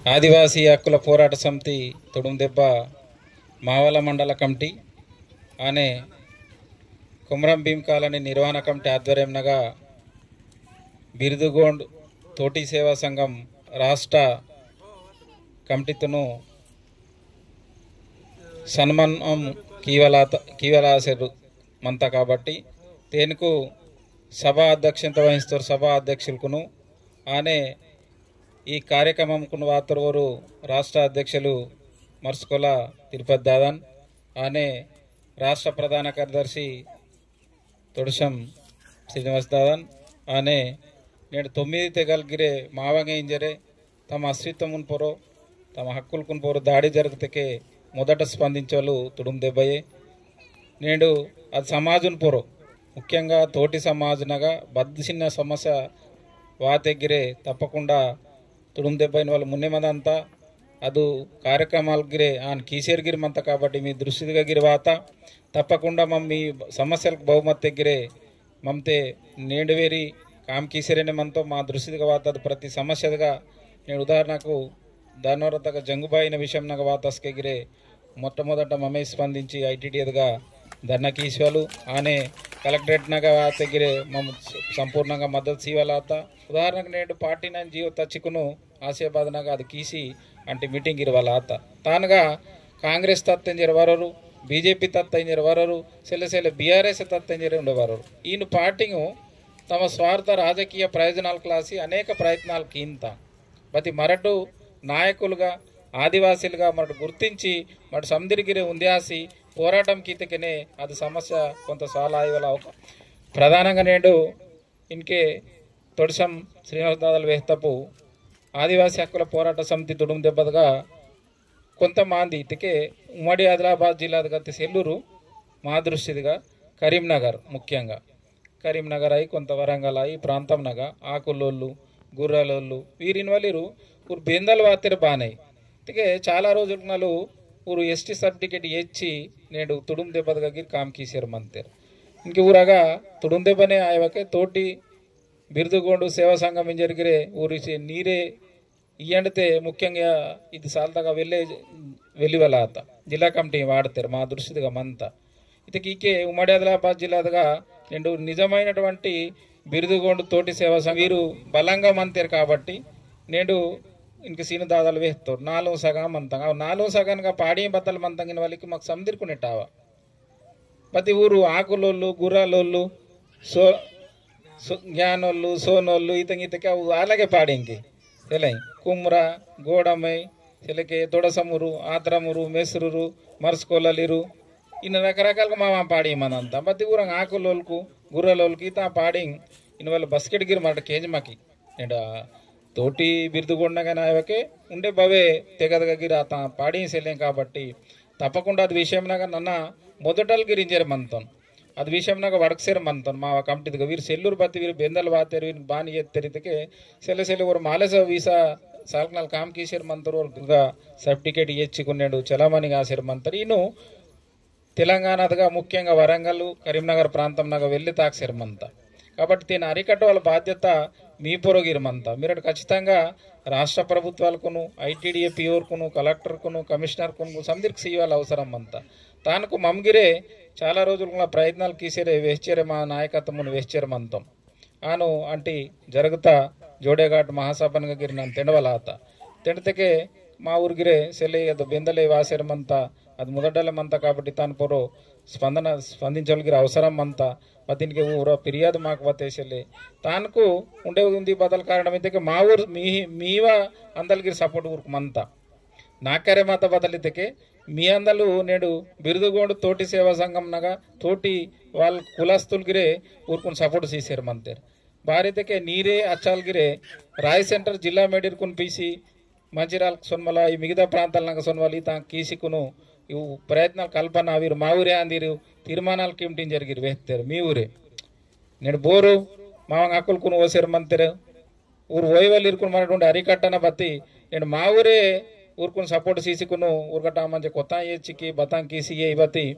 ఆదివాసీ హక్కుల పోరాట సమితి తుడుందెబ్బ మావల మండల కమిటీ అనే కుమరం భీం కాలనీ నిర్వహణ కమిటీ ఆధ్వర్యంనగా బిరుదుగోండ్ తోటి సేవా సంఘం రాష్ట్ర కమిటీతోను సన్మానం కీవలాసరు మంత కాబట్టి తేనుకు సభా అధ్యక్షత వహిస్తారు సభా అధ్యక్షులకును ఆనే ఈ కార్యక్రమంకు వాతరువరు రాష్ట్ర అధ్యక్షులు మర్సుకోల తిరుపతి దాదన్ ఆనే రాష్ట్ర ప్రధాన కార్యదర్శి తొడసం శ్రీనివాస్ దాదన్ ఆనే నేడు 9 తెగల్గిరే మావంగే ఇంజరే తమ అస్తిత్వం పోరో తమ హక్కులకు పోరో దాడి జరిగితే మొదట స్పందించాలు తుడుందెబ్బయే నేడు అది సమాజం పోరో ముఖ్యంగా తోటి సమాజనగా బద్దిసిన సమస్య వాతెగ్గిరే తప్పకుండా తుడుందెబ్బైన వాళ్ళు మున్నేమంతా ಅದು ಕಾರ್ಯಕ್ರಮಗಿರೆ ಆನ್ ಕೀಸೇರ್ಗಿರಿಮಂತ కాబట్టి మీ దృష్టిగా గిరివాత తప్పకుండా మమ్మీ సమస్యలకు బహుమతిగిరే మమతే నేడువేరి కామ్ కీసేరేనే మనతో మా దృష్టిగా వాత ప్రతి సమస్యగా నేను ఉదాహరణకు దానవరతగా జంగుబాయిన విషయం నాకు వాతస్కెగిరే మొట్టమొదట మమే స్పందించి ఐటీడీగా ధర్నకీశ్వలు ఆనే కలెక్టరేట్ నగా వాతగిరే మమ్మ సంపూర్ణంగా మద్దతు సీవలాత ఉదాహరణకు నేడు పార్టీ నైన్ జీవో తచ్చికును ఆసియాబాద్ నగా అది కీసి అంటే మీటింగ్ ఇరవాల ಆತ ತಾನಗ ಕಾಂಗ್ರೆಸ್ ತತ್ತಂಜರವರರು ಬಿಜೆಪಿ ತತ್ತಂಜರವರರು ಸೆಲೆ ಬಿಆರ್ಎಸ್ ತತ್ತಂಜರೆ ఉండేవారు ఈయన పార్టీను తమ స్వార్థ రాజకీయ ప్రయోజనాల క్లాసి అనేక ప్రయత్నాలు కీంత ప్రతి మరటు నాయకులుగా ఆదివాసీలుగా మరటు గుర్తించి మరటు సందిరిగిరి ఉంద్యాసి పోరాటం కీతకనే అది సమస్య కొంత సాల్వ్ అయ్యేలా ప్రధానంగా నేడు ఇన్కే తొడసం శ్రీనివాస్ దాదల వేస్తపు ఆదివాసీ హక్కుల పోరాట సమితి తుడుందెబ్బగా కొంతమంది ఇతకే ఉమ్మడి ఆదిలాబాద్ జిల్లాగా సెల్లూరు మా దృష్టిగా కరీంనగర్ ముఖ్యంగా కరీంనగర్ అయి కొంత వరంగల్ అయి ప్రాంతంనగా ఆకులోళ్ళు గుర్రాలోళ్ళు వీరిని వాళ్ళరు ఊరు బెందలు వాతేరు బానాయి ఇతకే చాలా రోజులు ఊరు ఎస్టీ సర్టిఫికేట్ ఇచ్చి నేడు తుడుందెబ్బగా కామ్ కీసారు మంతేరు ఇంక ఊరగా తుడుందెబ్బనే ఆయవకే తోటి బిరుదుగోండు సేవా సంఘం జరిగిరే ఊరి నీరే ఇయ్యండితే ముఖ్యంగా ఇది సాల్తగా వెళ్ళివల ఆత జిల్లా కమిటీ వాడతారు మా దృష్టిగా మంతా ఇతకి ఈకే ఉమ్మడి ఆదిలాబాద్ జిల్లాగా నేను నిజమైనటువంటి బిరుదుగోండు తోటి సేవా సంఘం వీరు బలంగా మంతారు కాబట్టి నేడు ఇంక సీను దాదాలు వేస్తారు 4 సగం మంతంగా 4 సగానికి పాడి బత్తలు మంతంగిన వాళ్ళకి మాకు సందిరుకునేటావా ప్రతి ఊరు ఆకులోళ్ళు గుర్రాలోళ్ళు జ్ఞానోళ్ళు సోనోళ్ళు ఇతకి అలాగే పాడింకి తెలై కుమ్ర గోడమై తెలకే తొడసమురు ఆత్రమురు మెసురు మరుసుకోలలిరు ఇన్ని రకరకాలుగా మా పాడి మనంతా ప్రతి ఊరం ఆకులోళ్ళకు గుర్రలోళ్ళకి తా పాడి ఇన్ని వాళ్ళ బస్కెట్ గిరి మాట కేజమాకి నేను తోటి బిరుదుగొండగానే ఆయవకే ఉండే బవే తెగదగా గిరి తా పాడి సెలేం కాబట్టి తప్పకుండా అది విషయంగా నన్న మొదటలు గిరించారు మనతో అది విషయంగా వడకసేరు మనతో మా కమిటీగా వీరు సెల్లూరు బతి వీరు బెందలు వాతారు వీరు బాని ఎత్తరితకే సెల్లె ఊరు మాలేస వీసా సాల్కనాలు కామ్ కీసారు మంతరు సర్టిఫికేట్ ఇచ్చుకున్నాడు చలామణి కాసారు మంతరు ఈయన తెలంగాణగా ముఖ్యంగా వరంగల్ కరీంనగర్ ప్రాంతంగా వెళ్ళి తాక్సారు మంత కాబట్టి దీన్ని అరికట్ట వాళ్ళ బాధ్యత మీ పొరగిరమంతా మీరు ఖచ్చితంగా రాష్ట్ర ప్రభుత్వాలకును ఐటీడీఏ పిఓర్కును కలెక్టర్కును కమిషనర్కును సందరికి ఇవ్వాలి అవసరం అంతా తానుకు మమ్గిరే చాలా రోజుల ప్రయత్నాలు కీసేరే వేశ్చరే మా నాయకత్వమును వేశ్చరే మంతం ఆను అంటే జరుగుతా జోడేఘాట్ మహాసభనగా గిరి నన్ను తెండవలాత తెండితే మా ఊరిగిరే సెలే అది బెందలే వాసేరమంతా అది మొదటలేమంతా కాబట్టి తాను పొరో స్పందించగలిగిన అవసరం అంతా దీనికి ఊర ఫిర్యాదు మాకు వతేసలే తానుకు ఉండే ఉంది బదలు కారణం అయితే మా ఊరు మీవా అందరికీ సపోర్ట్ ఊరుకు మంతా నాకరే మాత బదలితే మీ అందరూ నేడు బిరుదుగోండు తోటి సేవా సంఘం నగా తోటి వాళ్ళ కులస్తులగిరే ఊరుకుని సపోర్ట్ చేశారు మంతేరు భార్యతకే నీరే అచ్చాలగిరే రాయ్ సెంటర్ జిల్లా మేడిర్కుని పీసి మంచిర్యాల సొన్మల ఈ మిగతా ప్రాంతాల సొన్మలి తా కీసికును ఇవి ప్రయత్నాలు కల్పన వీరు మా ఊరే అందిరు తీర్మానాలు కమిటీ జరిగిరు వేస్తారు మీ ఊరే నేను బోరు మా అక్కులుకుని ఓసారు మంతరు ఊరు ఓయవాళ్ళు ఇరుకుని మనటువంటి అరికట్టన బతి నేను మా ఊరే ఊరుకుని సపోర్ట్ సీసుకును ఊరుకట్ట మంచి కొత్త ఏచికి బతాం కీసి ఏ బతి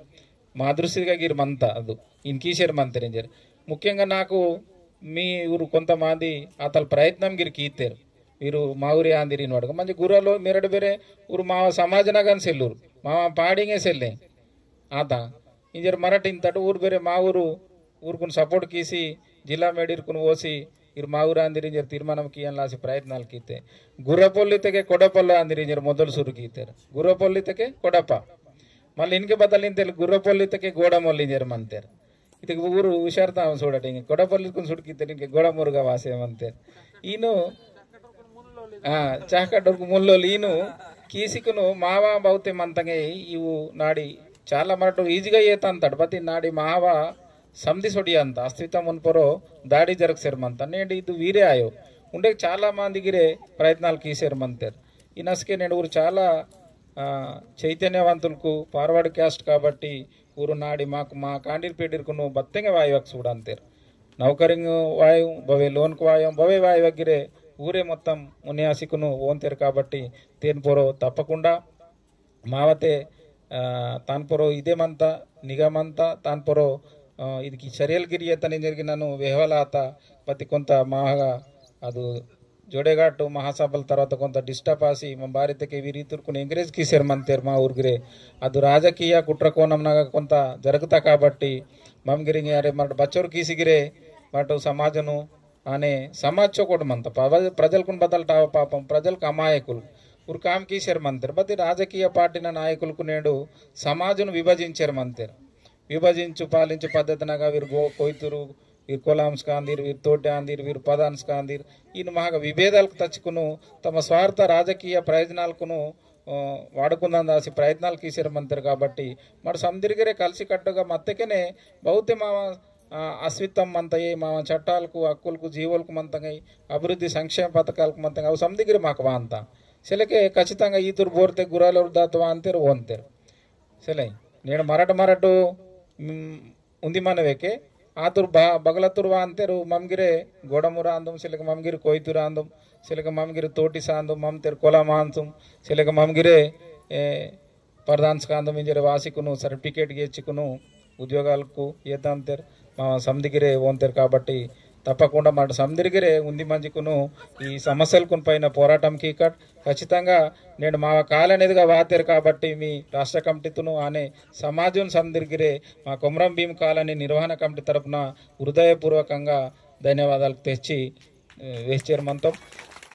మా దృష్టిగా గిరి మంత అది ఈయన కీసారు మంతరు ముఖ్యంగా నాకు మీ ఊరు కొంతమంది అతని ప్రయత్నం గిరికి ఇస్తారు వీರು ಮಾವುರಿ ಆಂದಿರಿ ನೋಡಕ ಮಂಜಿ ಗುರಲು ಮೇರಡು ಬೇರೆ ಊರು ಮಾವ ಸಮಾಜನಾಗನ್ ಸೆಲ್ಲೂರು ಮಾವ ಪಾಡಿಗೆ ಸೆಲ್ಲೆ ಆತ ಇಂಜರ್ ಮರಾಠಿ ಇಂತಟು ಊರು ಬೇರೆ మా ఊరుకుని సపోర్ట్ కీసి జిల్లా మేడిరుకుని పోసి ఇరు మా ఊరు అందిరి ఇంజర్ తీర్మానం కీయన్లాసి ప్రయత్నాలు కీతే గుర్రపొల్లితకే కొడపల్ల అందిరి ఇంజర్ మొదలు సురు కీతారు గుర్రపొల్లితకే కొడప మళ్ళీ ఇన్కి బదలిన తెలు గుర్రపొల్లితకే గోడమొల్లి ఇంజర్ మంతారు ఇది ఊరు హుషారుతా చూడట ఇంక కొడపల్లికుని సుడికితారు ఇంక గోడమురుగా వాసేమంతారు ఈయన చాకడ్డకు ముల్లోలు ఈయన కీసికును మావా బౌతే మంతంగా ఇವು నాడి చాలా మరటు ఈజీగా ఏతా అంతాడు ప్రతి నాడి మావా ಸಮಧಿ ಸೊಡಿ ಅಂತ ಅಸ್ತಿತ್ವ ಮುನ್ಪರೋ ದಾಡಿ ಜರಗ್ಸೇರ್ಮಂತ నేడు ఇది వీరే ఆయో ఉండే చాలా మందిగిరే ప్రయత్నాలు కీసేరమంటారు ఈ నసుకే నేడు ఊరు చాలా చైతన్యవంతులకు ఫార్వర్డ్ క్యాస్ట్ కాబట్టి ఊరు నాడి మాకు మా కాండిర్పేటిరుకును బత్తంగా వాయువకు చూడంతారు నౌకరింగ్ వాయు బవే లోన్కు వాయం బవే వాయువగిరే ఊరే మొత్తం మున్యాసికును ఓంతేరు కాబట్టి తేన్పొరో తప్పకుండా మావతే తాన్పొరో ఇదేమంతా నిగమంతా తాన్పొరో ಇದಕ್ಕೆ ಚರ್ಯಲ್ಗಿರಿ ಅಂತನೇ జరిగినను వెహవలాత ప్రతి కొంత మాగా ಅದು జోడేఘాట్ మహాసభల తర్వాత కొంత డిస్టర్బ్ ఆసి మా భారతకి వీరితుర్కుని ఎంకరేజ్ కీసేరమంతేరు మా ఊరిగిరే ಅದು రాజకీయ కుట్రకోణంనాగా కొంత జరుగుతా కాబట్టి మమ్గిరి అరే మన బచ్చోరు కీసిగిరే వాటు సమాజను అనే సమాజోకోటమంత ప్రజలకు బదలటావ పాపం ప్రజలకు అమాయకులు ఊరు కామ్ కీసేరమంతేరు ప్రతి రాజకీయ పార్టీల నాయకులకు నేడు సమాజను విభజించారమంతేరు విభజించు పాలించు పద్ధతినగా వీరు కొయ్తురు వీరు కొలాంస్కా అందిరు వీరు తోటి అందిరు వీరు పదాన్స్కా అందిరు ఈయన మహాగా విభేదాలకు తెచ్చుకును తమ స్వార్థ రాజకీయ ప్రయోజనాలకును వాడుకుందాం దాసి ప్రయత్నాలు కీసేరమంటారు కాబట్టి మరి సందిరిగిరే కలిసి కట్టుగా మత్తకనే బౌద్ధ మా అస్తిత్వం మంతయ్యి మా చట్టాలకు హక్కులకు జీవులకు మంతగై అభివృద్ధి సంక్షేమ పథకాలకు మంతంగా అవి సందిగిరి మాకు వాంత సెలకే ఖచ్చితంగా ఈతురు బోర్తే గురాలు దాతవా అంతేరు ఓంతేరు సెలై నేను మరటు ఉంది మనవేకే ఆతురు బగలతురువా అంతేరు మమ్గిరే గోడముర అందం సిలక మమ్గిరి కొయ్తుర అందం సిలక మమ్గిరి తోటి సాందం మమ్తేరు కొల మాంసం సిలక మమ్గిరే ప్రధాన్స్కాందం ఇంజరే వాసికును సర్టిఫికేట్ ఇచ్చుకును ఉద్యోగాలకు ఏతంతేరు మా సందిగిరే ఓంతేరు కాబట్టి తప్పకుండా మాట సందిరిగిరే ఉంది మంచికును ఈ సమస్యలకు పైన పోరాటంకి ఖచ్చితంగా నేను మా కాలనేదిగా వాతేరు కాబట్టి మీ రాష్ట్ర కమిటీతును అనే సమాజం సందిరిగిరే మా కొమరం భీమ్ కాలనీ నిర్వహణ కమిటీ తరఫున హృదయపూర్వకంగా ధన్యవాదాలు తెచ్చి వేసేమంతం